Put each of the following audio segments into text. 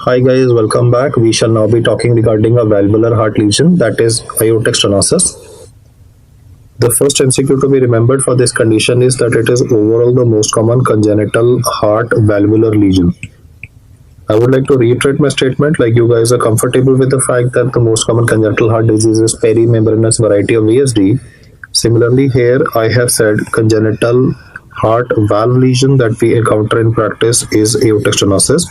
Hi guys, welcome back. We shall now be talking regarding a valvular heart lesion, that is aortic stenosis. The first MCQ to be remembered for this condition is that it is overall the most common congenital heart valvular lesion. I would like to reiterate my statement, like you guys are comfortable with the fact that the most common congenital heart disease is perimembranous variety of VSD. Similarly, here I have said congenital heart valve lesion that we encounter in practice is aortic stenosis.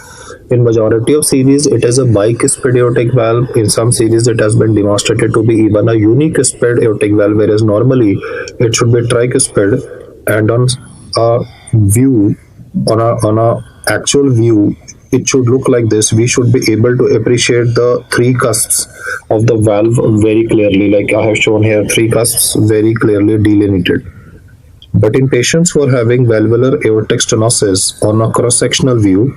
In majority of series, it is a bicuspid aortic valve. In some series, it has been demonstrated to be even a unicuspid aortic valve, whereas normally it should be tricuspid. And on a view, on a actual view, it should look like this. We should be able to appreciate the three cusps of the valve very clearly, like I have shown here, three cusps very clearly delineated. But in patients who are having valvular aortic stenosis on a cross-sectional view,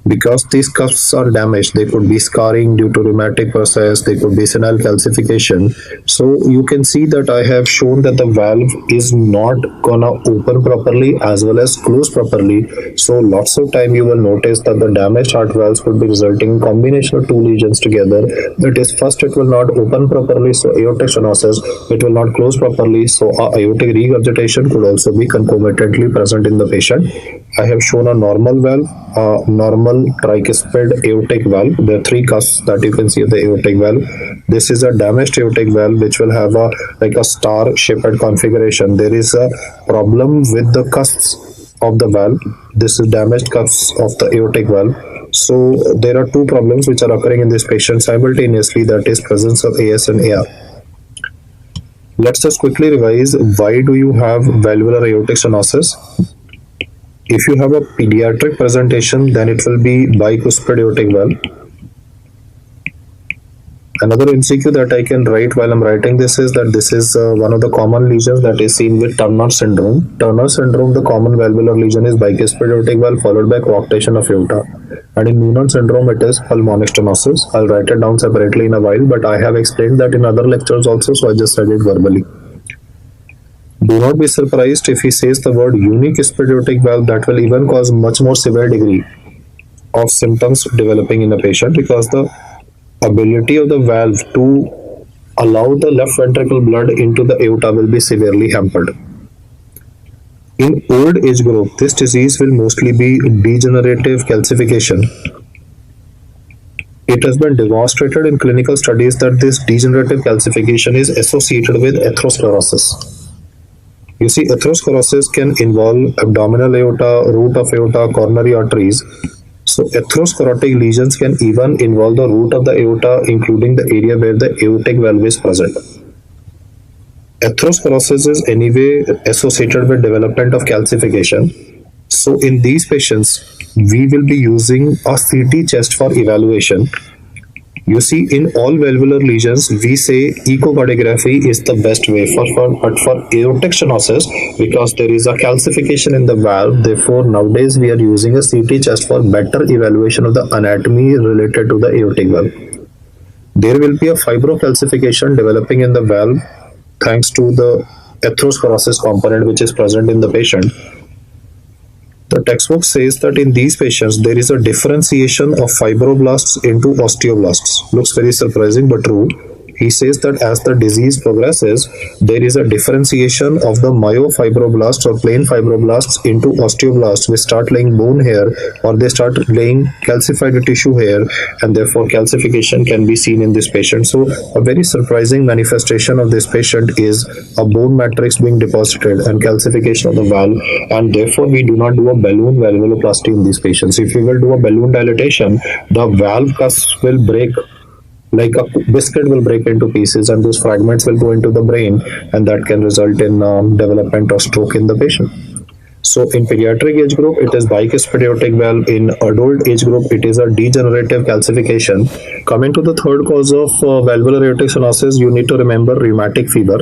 because these cusps are damaged, they could be scarring due to rheumatic process, they could be senile calcification. So you can see that I have shown that the valve is not gonna open properly as well as close properly. So lots of time you will notice that the damaged heart valves could be resulting in combination of two lesions together. That is, first it will not open properly, so aortic stenosis, it will not close properly, so aortic regurgitation could also be concomitantly present in the patient. I have shown a normal valve, a normal tricuspid aortic valve. There are three cusps that you can see of the aortic valve. This is a damaged aortic valve which will have a star shaped configuration. There is a problem with the cusps of the valve. This is damaged cusps of the aortic valve. So there are two problems which are occurring in this patient simultaneously, that is presence of AS and AR. Let's just quickly revise, why do you have valvular aortic stenosis? If you have a pediatric presentation, then it will be bicuspid aortic valve. Another MCQ that I can write while I'm writing this is that this is one of the common lesions that is seen with Turner syndrome. Turner syndrome, the common valvular lesion is bicuspid aortic valve followed by coarctation of aorta. And in Noonan syndrome, it is pulmonic stenosis. I'll write it down separately in a while, but I have explained that in other lectures also, so I just said it verbally. Do not be surprised if he says the word unicuspid aortic valve. That will even cause much more severe degree of symptoms developing in a patient, because the ability of the valve to allow the left ventricle blood into the aorta will be severely hampered. In old age group, this disease will mostly be degenerative calcification. It has been demonstrated in clinical studies that this degenerative calcification is associated with atherosclerosis. You see, atherosclerosis can involve abdominal aorta, root of aorta, coronary arteries. So atherosclerotic lesions can even involve the root of the aorta, including the area where the aortic valve is present. Atherosclerosis is anyway associated with development of calcification. So in these patients, we will be using a CT chest for evaluation. You see, in all valvular lesions, we say echocardiography is the best way. But for aortic stenosis, because there is a calcification in the valve, therefore nowadays we are using a CT chest for better evaluation of the anatomy related to the aortic valve. There will be a fibrocalcification developing in the valve thanks to the atherosclerosis component which is present in the patient. The textbook says that in these patients, there is a differentiation of fibroblasts into osteoblasts. Looks very surprising, but true. He says that as the disease progresses, there is a differentiation of the myofibroblasts or plain fibroblasts into osteoblasts, which start laying bone hair, or they start laying calcified tissue hair, and therefore calcification can be seen in this patient. So a very surprising manifestation of this patient is a bone matrix being deposited and calcification of the valve, and therefore we do not do a balloon valvuloplasty in these patients. If we will do a balloon dilatation, the valve cusps will break, like a biscuit will break into pieces, and those fragments will go into the brain, and that can result in development of stroke in the patient. So in pediatric age group, it is bicuspid aortic valve. In adult age group, it is a degenerative calcification. Coming to the third cause of valvular aortic stenosis, you need to remember rheumatic fever.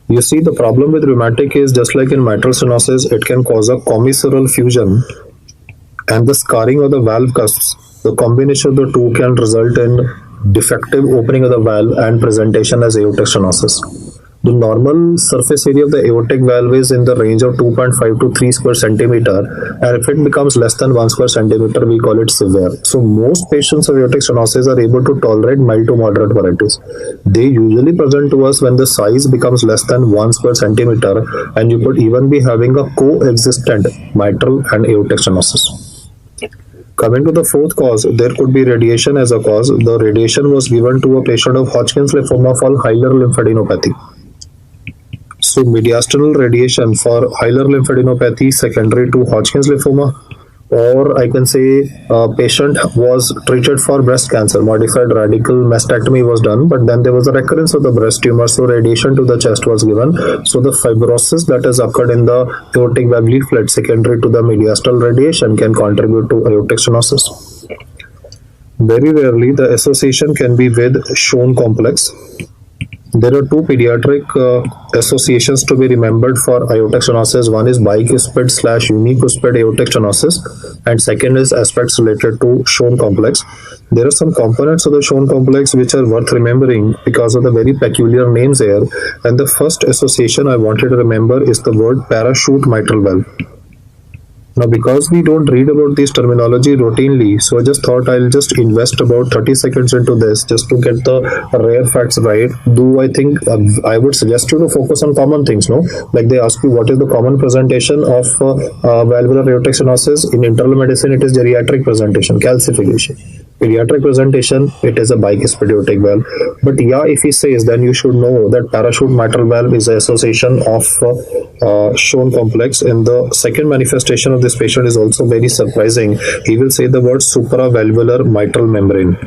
You see, the problem with rheumatic is just like in mitral stenosis, it can cause a commissural fusion and the scarring of the valve cusps. The combination of the two can result in defective opening of the valve and presentation as aortic stenosis. The normal surface area of the aortic valve is in the range of 2.5 to 3 square centimeter, and if it becomes less than 1 square centimeter, we call it severe. So most patients of aortic stenosis are able to tolerate mild to moderate varieties. They usually present to us when the size becomes less than 1 square centimeter, and you could even be having a coexistent mitral and aortic stenosis. Coming to the fourth cause, there could be radiation as a cause. The radiation was given to a patient of Hodgkin's lymphoma for hilar lymphadenopathy. So mediastinal radiation for hilar lymphadenopathy secondary to Hodgkin's lymphoma, or I can say a patient was treated for breast cancer, modified radical mastectomy was done, but then there was a recurrence of the breast tumor, so radiation to the chest was given. So the fibrosis that has occurred in the aortic valve leaflet secondary to the mediastinal radiation can contribute to aortic stenosis. Very rarely the association can be with Schoen complex. There are two pediatric associations to be remembered for aortic stenosis. One is bicuspid / unicuspid aortic stenosis, and second is aspects related to Schoen complex. There are some components of the Schoen complex which are worth remembering because of the very peculiar names here. And the first association I wanted to remember is the word parachute mitral valve. Now, because we don't read about this terminology routinely, so I just thought I'll just invest about 30 seconds into this just to get the rare facts right. Though I think I would suggest you to focus on common things, no? Like they ask you what is the common presentation of valvular aortic stenosis. In internal medicine, it is geriatric presentation, calcification. Pediatric presentation, it is a bicuspid aortic valve. But yeah, if he says, then you should know that parachute mitral valve is an association of Schoen complex. And the second manifestation of this patient is also very surprising. He will say the word supravalvular mitral membrane.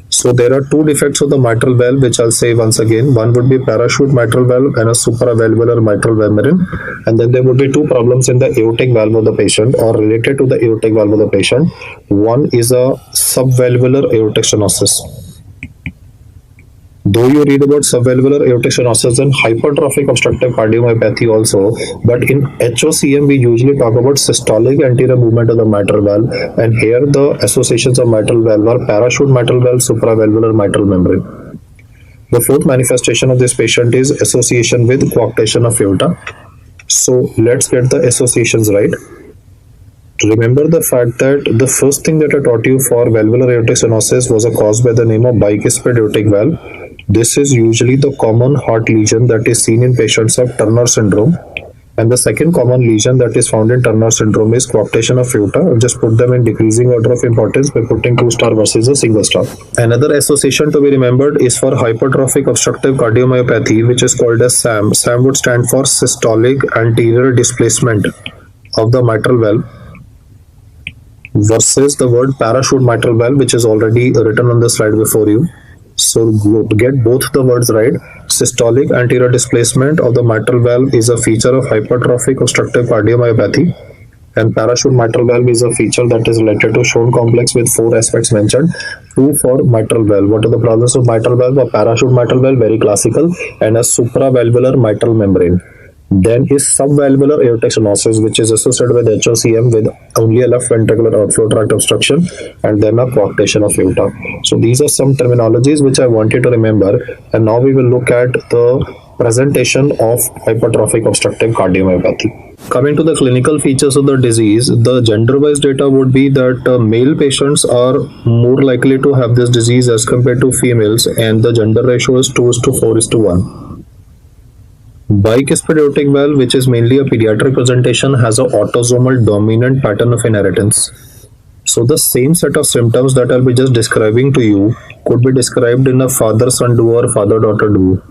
So there are two defects of the mitral valve, which I'll say once again. One would be parachute mitral valve and a supravalvular mitral membrane. And then there would be two problems in the aortic valve of the patient or related to the aortic valve of the patient. One is a subvalvular aortic stenosis. Though you read about subvalvular aortic stenosis and hypertrophic obstructive cardiomyopathy also, but in HOCM we usually talk about systolic anterior movement of the mitral valve, and here the associations of mitral valve are parachute mitral valve, supravalvular mitral membrane. The fourth manifestation of this patient is association with coarctation of aorta. So let's get the associations right. Remember the fact that the first thing that I taught you for valvular aortic stenosis was a cause by the name of bicuspid aortic valve. This is usually the common heart lesion that is seen in patients of Turner syndrome. And the second common lesion that is found in Turner syndrome is coarctation of aorta. I'll just put them in decreasing order of importance by putting 2-star versus a single star. Another association to be remembered is for hypertrophic obstructive cardiomyopathy, which is called as SAM. SAM would stand for systolic anterior displacement of the mitral valve, versus the word parachute mitral valve, which is already written on the slide before you. So to get both the words right, systolic anterior displacement of the mitral valve is a feature of hypertrophic obstructive cardiomyopathy, and parachute mitral valve is a feature that is related to Schoen complex with 4 aspects mentioned. 2 for mitral valve. What are the problems of mitral valve? A parachute mitral valve, very classical, and a supravalvular mitral membrane. Then is subvalvular aortic stenosis, which is associated with HOCM with only a left ventricular outflow tract obstruction, and then a coarctation of aorta. So these are some terminologies which I want you to remember. And now we will look at the presentation of hypertrophic obstructive cardiomyopathy. Coming to the clinical features of the disease, the gender-wise data would be that male patients are more likely to have this disease as compared to females, and the gender ratio is 2:4:1. Bicuspid aortic valve, which is mainly a pediatric presentation, has an autosomal dominant pattern of inheritance. So the same set of symptoms that I'll be just describing to you could be described in a father-son duo or father-daughter duo.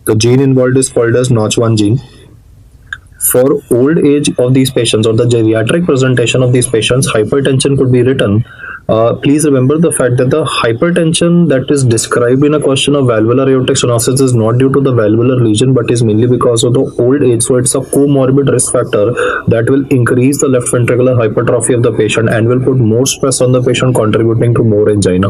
The gene involved is called as Notch1 gene. For old age of these patients or the geriatric presentation of these patients, hypertension could be written. Please remember the fact that the hypertension that is described in a question of valvular aortic stenosis is not due to the valvular lesion, but is mainly because of the old age. So it's a comorbid risk factor that will increase the left ventricular hypertrophy of the patient and will put more stress on the patient, contributing to more angina.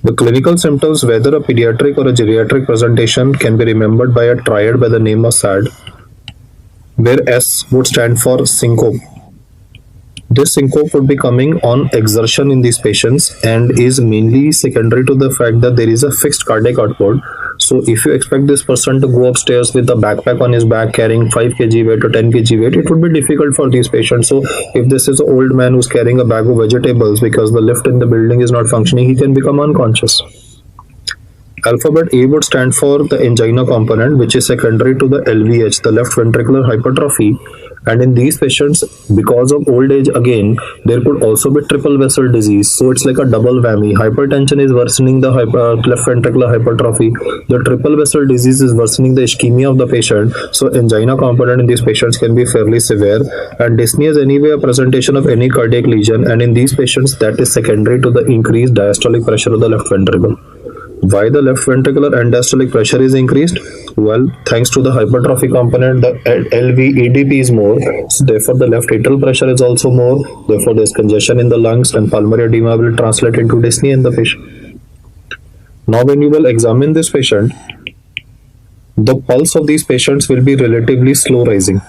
The clinical symptoms, whether a pediatric or a geriatric presentation, can be remembered by a triad by the name of SAD, where S would stand for syncope. This syncope would be coming on exertion in these patients and is mainly secondary to the fact that there is a fixed cardiac output. So if you expect this person to go upstairs with a backpack on his back carrying 5 kg weight or 10 kg weight, it would be difficult for these patients. So if this is an old man who's carrying a bag of vegetables because the lift in the building is not functioning, he can become unconscious. Alphabet A would stand for the angina component, which is secondary to the LVH, the left ventricular hypertrophy. And in these patients, because of old age again, there could also be triple vessel disease. So it's like a double whammy. Hypertension is worsening the left ventricular hypertrophy. The triple vessel disease is worsening the ischemia of the patient. So angina component in these patients can be fairly severe. And dyspnea is anyway a presentation of any cardiac lesion. And in these patients, that is secondary to the increased diastolic pressure of the left ventricle. Why the left ventricular end diastolic pressure is increased? Well, thanks to the hypertrophy component, the LV-ADP is more. So therefore, the left atrial pressure is also more. Therefore, there is congestion in the lungs and pulmonary edema will translate into dyspnea in the patient. Now, when you will examine this patient, the pulse of these patients will be relatively slow rising.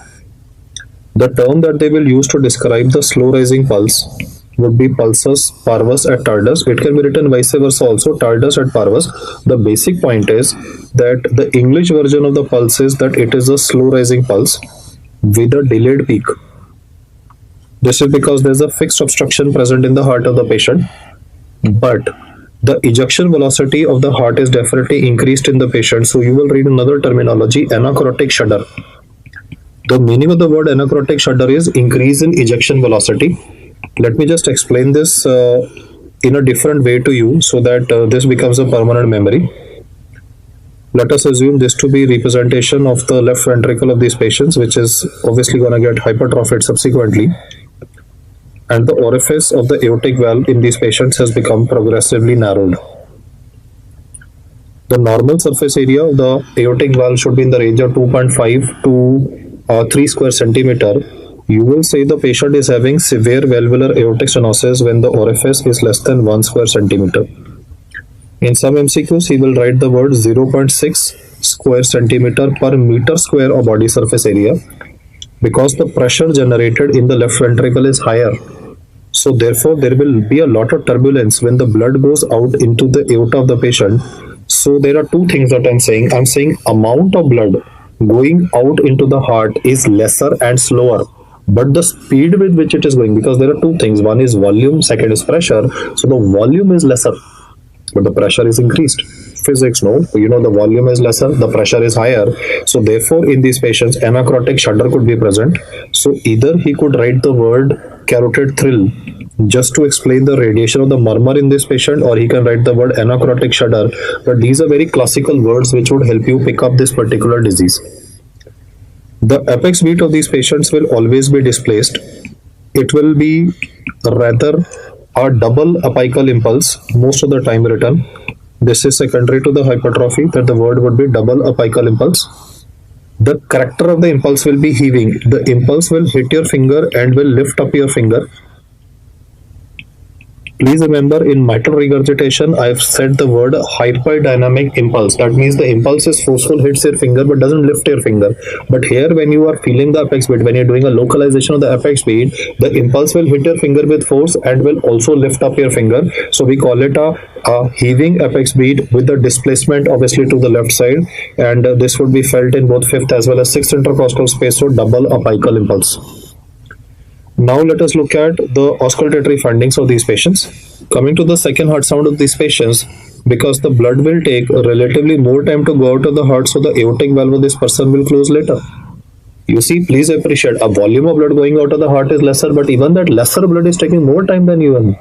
The term that they will use to describe the slow rising pulse would be pulsus parvus et tardus. It can be written vice versa also, tardus et parvus. The basic point is that the English version of the pulse is that it is a slow rising pulse with a delayed peak. This is because there is a fixed obstruction present in the heart of the patient, but the ejection velocity of the heart is definitely increased in the patient. So you will read another terminology, anacrotic shudder. The meaning of the word anacrotic shudder is increase in ejection velocity. Let me just explain this in a different way to you so that this becomes a permanent memory. Let us assume this to be representation of the left ventricle of these patients, which is obviously going to get hypertrophied subsequently. And the orifice of the aortic valve in these patients has become progressively narrowed. The normal surface area of the aortic valve should be in the range of 2.5 to 3 square centimeter. You will say the patient is having severe valvular aortic stenosis when the orifice is less than 1 square centimeter. In some MCQs, he will write the word 0.6 square centimeter per meter square of body surface area because the pressure generated in the left ventricle is higher. So therefore, there will be a lot of turbulence when the blood goes out into the aorta of the patient. So there are two things that I'm saying. I'm saying amount of blood going out into the heart is lesser and slower, but the speed with which it is going, because there are two things, one is volume, second is pressure. So the volume is lesser, but the pressure is increased. Physics, no, the volume is lesser, the pressure is higher. So therefore, in these patients, anacrotic shudder could be present. So either he could write the word carotid thrill just to explain the radiation of the murmur in this patient, or he can write the word anacrotic shudder. But these are very classical words which would help you pick up this particular disease. The apex beat of these patients will always be displaced. It will be rather a double apical impulse, most of the time written. This is secondary to the hypertrophy, that the word would be double apical impulse. The character of the impulse will be heaving. The impulse will hit your finger and will lift up your finger. Please remember, in mitral regurgitation, I've said the word hyperdynamic impulse. That means the impulse is forceful, hits your finger, but doesn't lift your finger. But here, when you are feeling the apex beat, when you're doing a localization of the apex beat, the impulse will hit your finger with force and will also lift up your finger. So we call it a heaving apex beat with the displacement obviously to the left side. And this would be felt in both fifth as well as sixth intercostal space, so double apical impulse. Now let us look at the auscultatory findings of these patients. Coming to the second heart sound of these patients, because the blood will take relatively more time to go out of the heart, so the aortic valve of this person will close later. You see, please appreciate, a volume of blood going out of the heart is lesser, but even that lesser blood is taking more time than you and.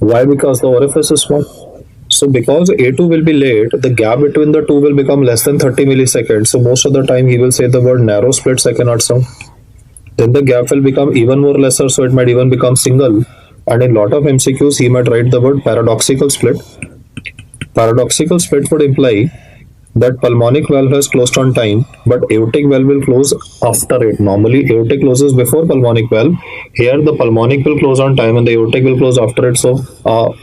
Why? Because the orifice is small. So because A2 will be late, the gap between the two will become less than 30 milliseconds. So most of the time he will say the word narrow split second heart sound. Then the gap will become even more lesser, so it might even become single. And in lot of MCQs, he might write the word paradoxical split. Paradoxical split would imply that pulmonic valve has closed on time, but aortic valve will close after it. Normally, aortic closes before pulmonic valve. Here, the pulmonic will close on time and the aortic will close after it. So,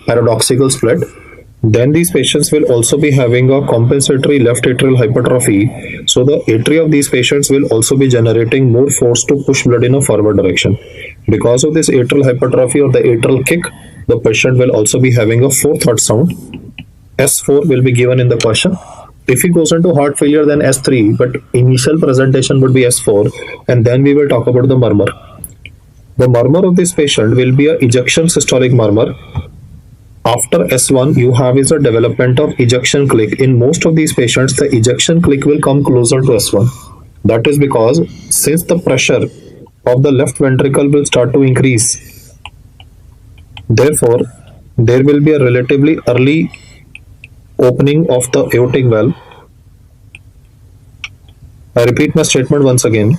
paradoxical split. Then these patients will also be having a compensatory left atrial hypertrophy. So the atria of these patients will also be generating more force to push blood in a forward direction. Because of this atrial hypertrophy or the atrial kick, the patient will also be having a fourth heart sound. S4 will be given in the question. If he goes into heart failure, then S3, but initial presentation would be S4, and then we will talk about the murmur. The murmur of this patient will be a ejection systolic murmur. After S1, you have is a development of ejection click. In most of these patients, the ejection click will come closer to S1. That is because since the pressure of the left ventricle will start to increase, therefore, there will be a relatively early opening of the aortic valve. I repeat my statement once again.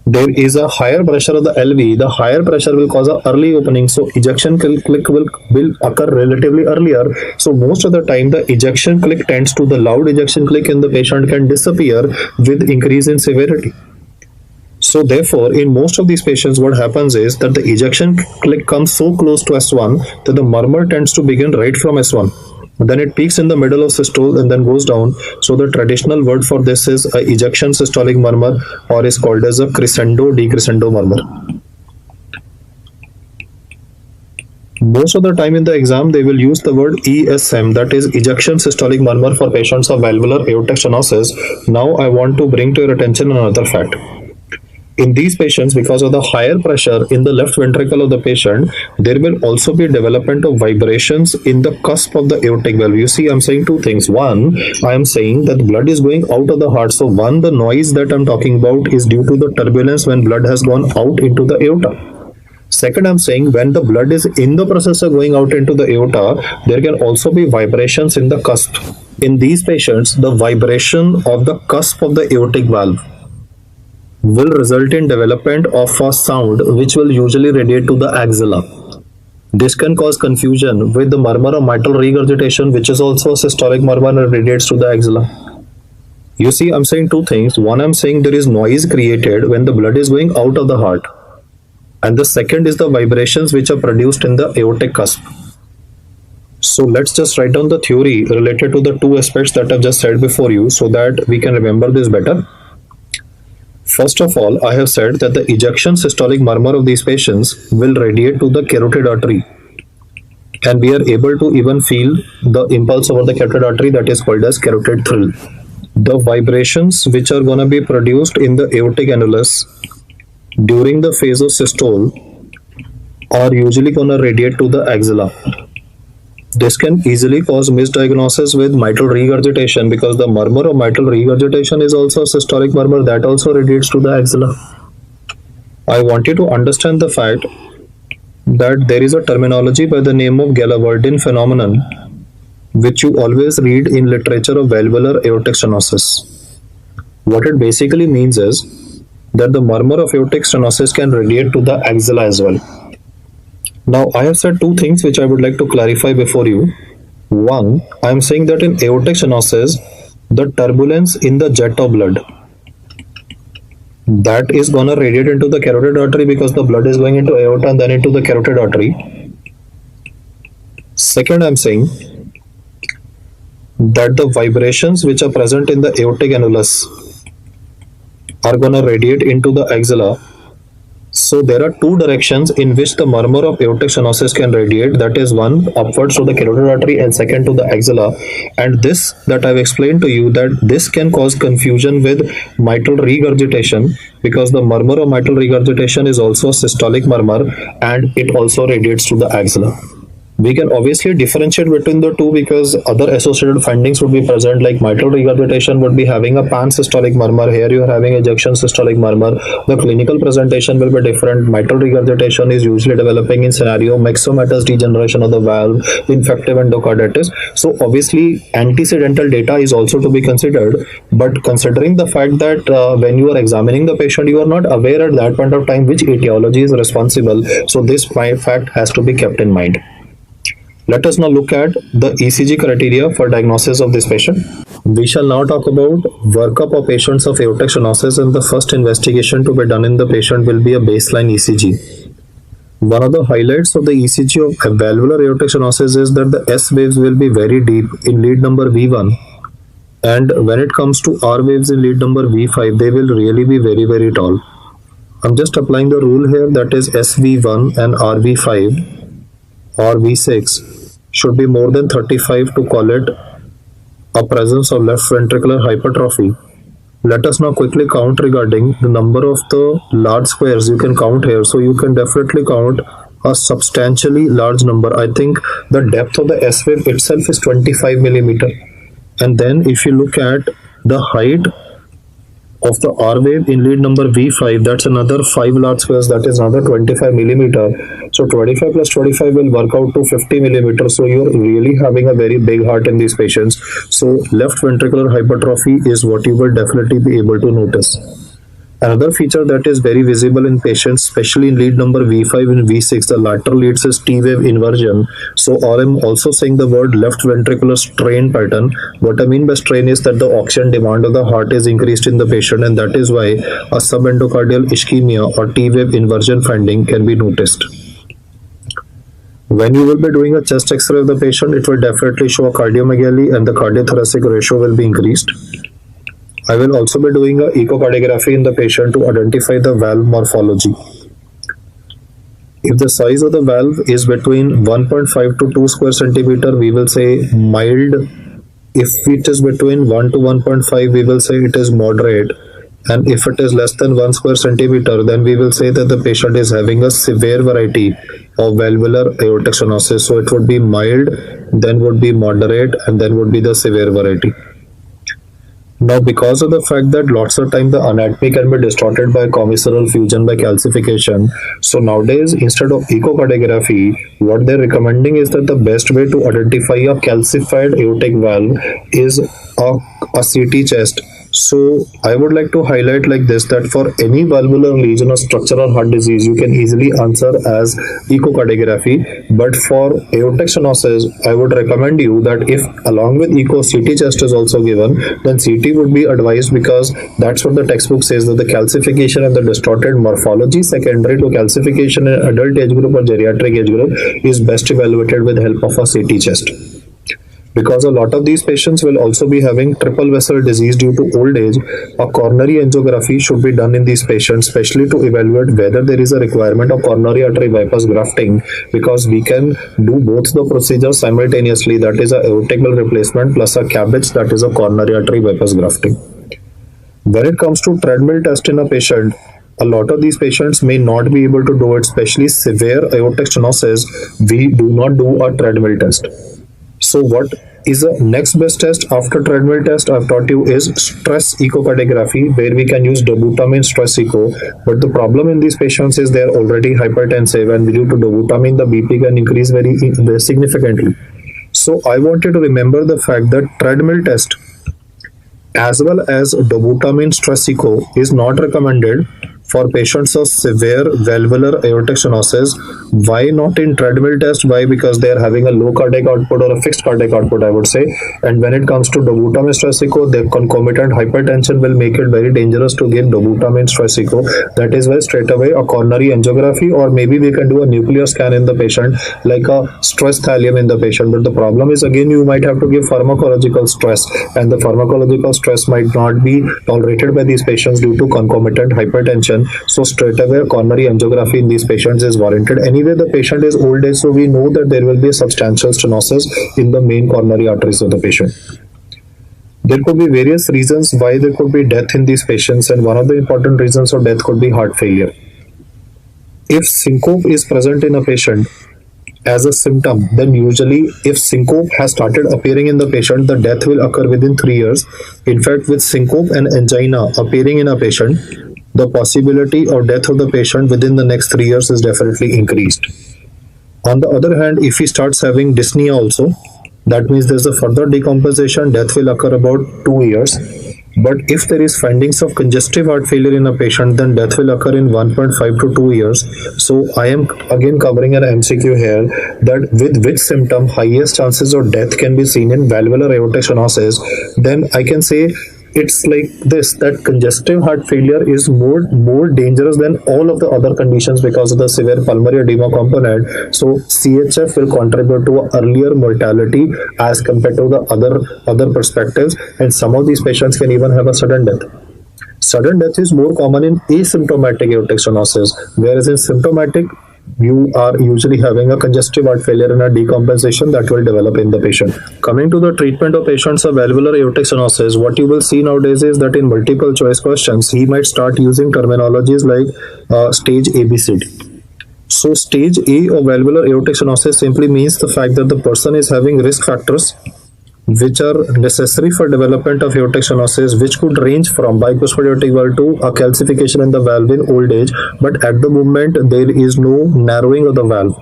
There is a higher pressure of the LV, the higher pressure will cause an early opening, so ejection click will occur relatively earlier. So most of the time the ejection click tends to, the loud ejection click in the patient can disappear with increase in severity. So therefore, in most of these patients, what happens is that the ejection click comes so close to S1 that the murmur tends to begin right from S1. Then it peaks in the middle of systole and then goes down. So the traditional word for this is a ejection systolic murmur, or is called as a crescendo decrescendo murmur. Most of the time in the exam, they will use the word ESM, that is ejection systolic murmur, for patients of valvular aortic stenosis. Now I want to bring to your attention another fact. In these patients, because of the higher pressure in the left ventricle of the patient, there will also be development of vibrations in the cusp of the aortic valve. You see, I'm saying two things. One, I am saying that blood is going out of the heart. So one, the noise that I'm talking about is due to the turbulence when blood has gone out into the aorta. Second, I'm saying when the blood is in the process of going out into the aorta, there can also be vibrations in the cusp. In these patients, the vibration of the cusp of the aortic valve will result in development of a sound which will usually radiate to the axilla. This can cause confusion with the murmur of mitral regurgitation, which is also a systolic murmur and radiates to the axilla. You see, I'm saying two things. One, I'm saying there is noise created when the blood is going out of the heart. And the second is the vibrations which are produced in the aortic cusp. So let's just write down the theory related to the two aspects that I've just said before you so that we can remember this better. First of all, I have said that the ejection systolic murmur of these patients will radiate to the carotid artery, and we are able to even feel the impulse over the carotid artery, that is called as carotid thrill. The vibrations which are going to be produced in the aortic annulus during the phase of systole are usually going to radiate to the axilla. This can easily cause misdiagnosis with mitral regurgitation, because the murmur of mitral regurgitation is also a systolic murmur that also radiates to the axilla. I want you to understand the fact that there is a terminology by the name of Gallaverdin phenomenon, which you always read in literature of valvular aortic stenosis. What it basically means is that the murmur of aortic stenosis can radiate to the axilla as well. Now, I have said two things which I would like to clarify before you. One, I am saying that in aortic stenosis, the turbulence in the jet of blood, that is gonna radiate into the carotid artery because the blood is going into aorta and then into the carotid artery. Second, I am saying that the vibrations which are present in the aortic annulus are gonna radiate into the axilla. So there are two directions in which the murmur of aortic stenosis can radiate. That is, one, upwards to the carotid artery, and second to the axilla. And this that I've explained to you, that this can cause confusion with mitral regurgitation, because the murmur of mitral regurgitation is also a systolic murmur and it also radiates to the axilla. We can obviously differentiate between the two because other associated findings would be present, like mitral regurgitation would be having a pansystolic murmur. Here you are having ejection systolic murmur. The clinical presentation will be different. Mitral regurgitation is usually developing in scenario myxomatous degeneration of the valve, infective endocarditis. So obviously antecedental data is also to be considered, but considering the fact that when you are examining the patient, you are not aware at that point of time which etiology is responsible. So this fact has to be kept in mind. Let us now look at the ECG criteria for diagnosis of this patient. We shall now talk about workup of patients of aortic stenosis, and the first investigation to be done in the patient will be a baseline ECG. One of the highlights of the ECG of valvular aortic stenosis is that the S waves will be very deep in lead number V1, and when it comes to R waves in lead number V5, they will really be very, very tall. I'm just applying the rule here, that is SV1 and RV5 or V6 should be more than 35 to call it a presence of left ventricular hypertrophy. Let us now quickly count regarding the number of the large squares you can count here. So you can definitely count a substantially large number. I think the depth of the S wave itself is 25 millimeter. And then if you look at the height of the R wave in lead number V5, that's another 5 large squares, that is another 25 millimeter. So 25 plus 25 will work out to 50 millimeter. So you're really having a very big heart in these patients. So left ventricular hypertrophy is what you will definitely be able to notice. Another feature that is very visible in patients, especially in lead number V5 and V6, the lateral leads is T-wave inversion. So I'm also saying the word left ventricular strain pattern. What I mean by strain is that the oxygen demand of the heart is increased in the patient, and that is why a subendocardial ischemia or T-wave inversion finding can be noticed. When you will be doing a chest X-ray of the patient, it will definitely show a cardiomegaly and the cardiothoracic ratio will be increased. I will also be doing an echocardiography in the patient to identify the valve morphology. If the size of the valve is between 1.5 to 2 square centimeter, we will say mild. If it is between 1 to 1.5, we will say it is moderate. And if it is less than 1 square centimeter, then we will say that the patient is having a severe variety of valvular aortic stenosis. So it would be mild, then would be moderate, and then would be the severe variety. Now, because of the fact that lots of time the anatomy can be distorted by commissural fusion by calcification, so nowadays instead of echocardiography, what they're recommending is that the best way to identify a calcified aortic valve is a CT chest. So I would like to highlight like this, that for any valvular lesion or structural heart disease, you can easily answer as echocardiography. But for aortic stenosis, I would recommend you that if along with echo CT chest is also given, then CT would be advised, because that's what the textbook says, that the calcification and the distorted morphology secondary to calcification in adult age group or geriatric age group is best evaluated with help of a CT chest. Because a lot of these patients will also be having triple vessel disease due to old age, a coronary angiography should be done in these patients, especially to evaluate whether there is a requirement of coronary artery bypass grafting, because we can do both the procedures simultaneously, that is a aortic valve replacement plus a CABG, that is a coronary artery bypass grafting. When it comes to treadmill test in a patient, a lot of these patients may not be able to do it, especially severe aortic stenosis. We do not do a treadmill test. So what is the next best test after treadmill test I've taught you is stress echocardiography, where we can use dobutamine stress echo. But the problem in these patients is they're already hypertensive, and due to dobutamine the BP can increase very significantly. So I want you to remember the fact that treadmill test as well as dobutamine stress echo is not recommended for patients of severe valvular aortic stenosis. Why not in treadmill test? Why? Because they are having a low cardiac output or a fixed cardiac output, I would say. And when it comes to dobutamine stress echo, the concomitant hypertension will make it very dangerous to give dobutamine stress echo. That is why straight away a coronary angiography, or maybe we can do a nuclear scan in the patient, like a stress thallium in the patient. But the problem is, again, you might have to give pharmacological stress, and the pharmacological stress might not be tolerated by these patients due to concomitant hypertension. So straight away coronary angiography in these patients is warranted. Anyway, the patient is old age, so we know that there will be a substantial stenosis in the main coronary arteries of the patient. There could be various reasons why there could be death in these patients, and one of the important reasons of death could be heart failure. If syncope is present in a patient as a symptom, then usually if syncope has started appearing in the patient, the death will occur within 3 years. In fact, with syncope and angina appearing in a patient, the possibility of death of the patient within the next 3 years is definitely increased. On the other hand, if he starts having dyspnea also, that means there's a further decomposition, death will occur about 2 years. But if there is findings of congestive heart failure in a patient, then death will occur in 1.5 to 2 years. So I am again covering an MCQ here, that with which symptom highest chances of death can be seen in valvular aortic stenosis. Then I can say it's like this, that congestive heart failure is more dangerous than all of the other conditions because of the severe pulmonary edema component. So CHF will contribute to earlier mortality as compared to the other perspectives, and some of these patients can even have a sudden death. Sudden death is more common in asymptomatic aortic stenosis, whereas in symptomatic you are usually having a congestive heart failure and a decompensation that will develop in the patient. Coming to the treatment of patients of valvular aortic stenosis, what you will see nowadays is that in multiple choice questions, he might start using terminologies like stage ABCD. So stage A of valvular aortic stenosis simply means the fact that the person is having risk factors which are necessary for development of aortic stenosis, which could range from bicuspid aortic valve to a calcification in the valve in old age, but at the moment there is no narrowing of the valve.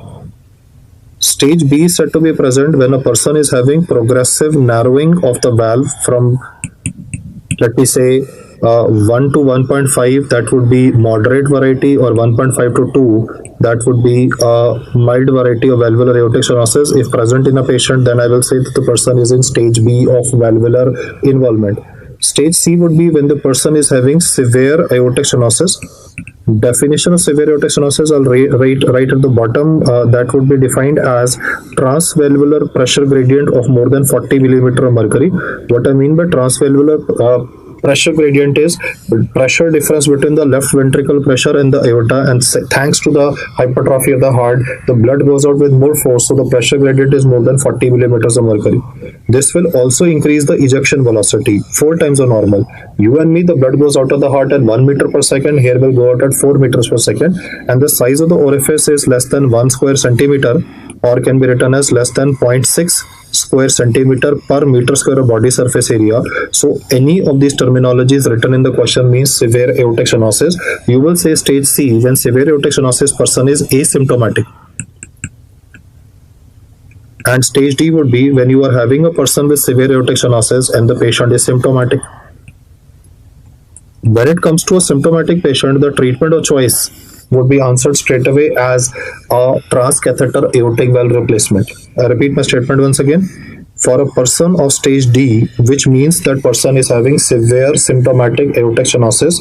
Stage B is said to be present when a person is having progressive narrowing of the valve from, let me say, 1 to 1.5, that would be moderate variety, or 1.5 to 2, that would be a mild variety of valvular aortic stenosis. If present in a patient, then I will say that the person is in stage B of valvular involvement. Stage C would be when the person is having severe aortic stenosis. Definition of severe aortic stenosis, I'll write right at the bottom. That would be defined as transvalvular pressure gradient of more than 40 millimeter of mercury. What I mean by transvalvular pressure gradient is pressure difference between the left ventricle pressure and the aorta, and thanks to the hypertrophy of the heart, the blood goes out with more force, so the pressure gradient is more than 40 millimeters of mercury. This will also increase the ejection velocity 4 times the normal. You and me, the blood goes out of the heart at 1 meter per second, here will go out at 4 meters per second, and the size of the orifice is less than 1 square centimeter, or can be written as less than 0.6 square centimeter per meter square of body surface area. So any of these terminologies written in the question means severe aortic stenosis. You will say stage C when severe aortic stenosis person is asymptomatic, and stage D would be when you are having a person with severe aortic stenosis and the patient is symptomatic. When it comes to a symptomatic patient, the treatment of choice would be answered straight away as a transcatheter aortic valve replacement. I repeat my statement once again. For a person of stage D, which means that person is having severe symptomatic aortic stenosis,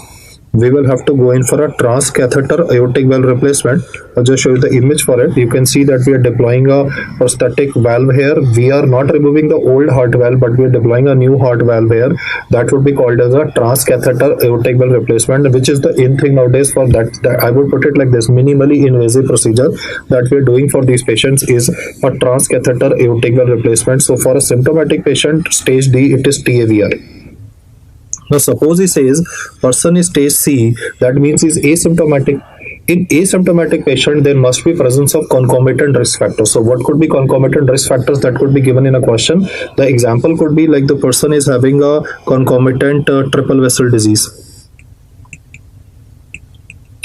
we will have to go in for a transcatheter aortic valve replacement. I'll just show you the image for it. You can see that we are deploying a prosthetic valve here. We are not removing the old heart valve, but we are deploying a new heart valve here. That would be called as a transcatheter aortic valve replacement, which is the in thing nowadays for that. I would put it like this: minimally invasive procedure that we are doing for these patients is a transcatheter aortic valve replacement. So for a symptomatic patient, stage D, it is TAVR. Now suppose he says person is stage C, that means he is asymptomatic. In asymptomatic patient, there must be presence of concomitant risk factors. So what could be concomitant risk factors that could be given in a question? The example could be like the person is having a concomitant triple vessel disease.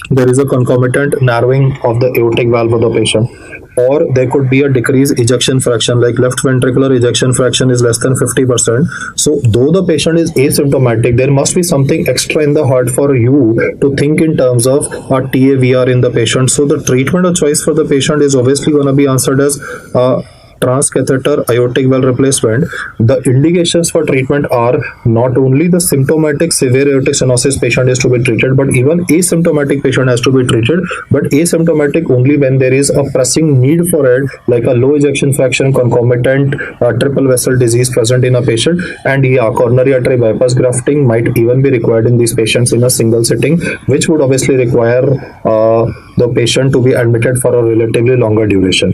There is a concomitant narrowing of the aortic valve of the patient, or there could be a decreased ejection fraction, like left ventricular ejection fraction is less than 50%. So though the patient is asymptomatic, there must be something extra in the heart for you to think in terms of a TAVR in the patient. So the treatment of choice for the patient is obviously going to be answered as transcatheter aortic valve replacement. The indications for treatment are not only the symptomatic severe aortic stenosis patient is to be treated, but even asymptomatic patient has to be treated, but asymptomatic only when there is a pressing need for it, like a low ejection fraction, concomitant triple vessel disease present in a patient, and coronary artery bypass grafting might even be required in these patients in a single sitting, which would obviously require the patient to be admitted for a relatively longer duration.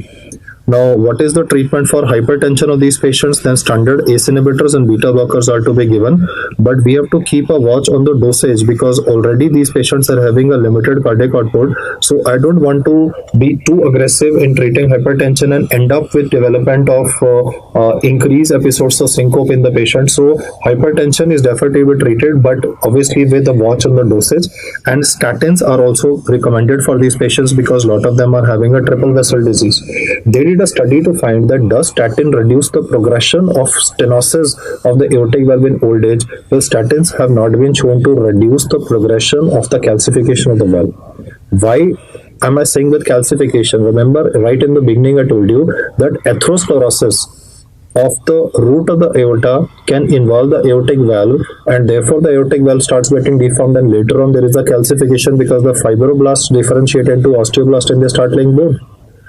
Now, what is the treatment for hypertension of these patients? Then standard ACE inhibitors and beta blockers are to be given, but we have to keep a watch on the dosage because already these patients are having a limited cardiac output. So I don't want to be too aggressive in treating hypertension and end up with development of increased episodes of syncope in the patient. So hypertension is definitely to be treated, but obviously with a watch on the dosage. And statins are also recommended for these patients because a lot of them are having a triple vessel disease. They did a study to find that does statin reduce the progression of stenosis of the aortic valve in old age? The statins have not been shown to reduce the progression of the calcification of the valve. Why am I saying with calcification? Remember, right in the beginning I told you that atherosclerosis of the root of the aorta can involve the aortic valve, and therefore the aortic valve starts getting deformed, and later on there is a calcification because the fibroblasts differentiate into osteoblast and they start laying bone.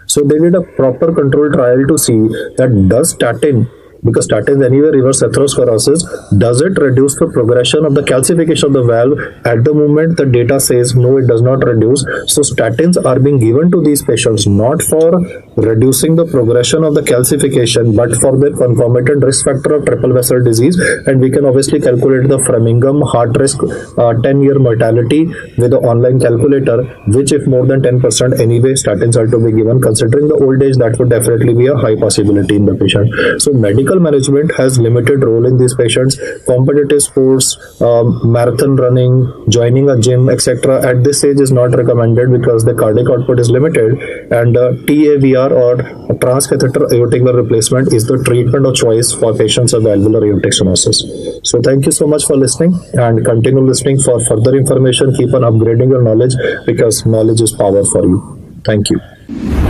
So they did a proper control trial to see that does statin because statins anyway reverse atherosclerosis. Does it reduce the progression of the calcification of the valve? At the moment, the data says no, it does not reduce. So statins are being given to these patients not for reducing the progression of the calcification, but for the concomitant risk factor of triple vessel disease. And we can obviously calculate the Framingham heart risk 10-year mortality with the online calculator, which if more than 10% anyway, statins are to be given. Considering the old age, that would definitely be a high possibility in the patient. So medical management has limited role in these patients. Competitive sports, marathon running, joining a gym, etc. at this age is not recommended because the cardiac output is limited, and TAVR or transcatheter aortic valve replacement is the treatment of choice for patients with valvular aortic stenosis. So thank you so much for listening, and continue listening for further information. Keep on upgrading your knowledge because knowledge is power for you. Thank you.